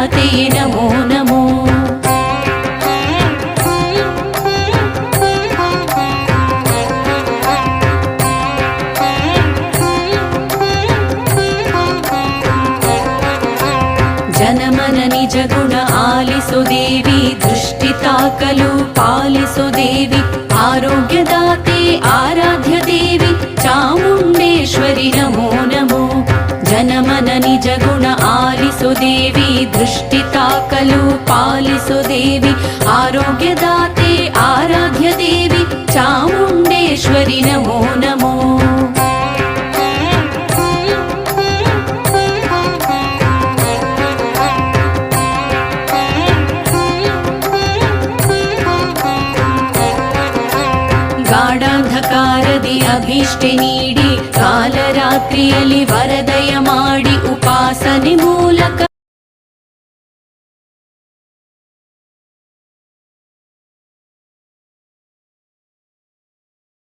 आराध्यदाते नमो नमो। जनमन निज गुण आलिसो देवी दृष्टि ताकलु पालिसो देवी आरोग्यदाते आराध्य देवी चामुण्डेश्वरि नमो नमो। जनमन निज गुण आलिसो देवी दृष्टि ताकलु पालिसो देवी आरोग्यदाते आराध्य देवी चामुण्डेश्वरि नमो नमो। ಗಾಢಾಂಧಕಾರದಿ ಅಭೀಷ್ಟೆ ನೀಡಿ ಕಾಲರಾತ್ರಿಯಲ್ಲಿ ವರದಯ ಮಾಡಿ ಉಪಾಸನೆ ಮೂಲಕ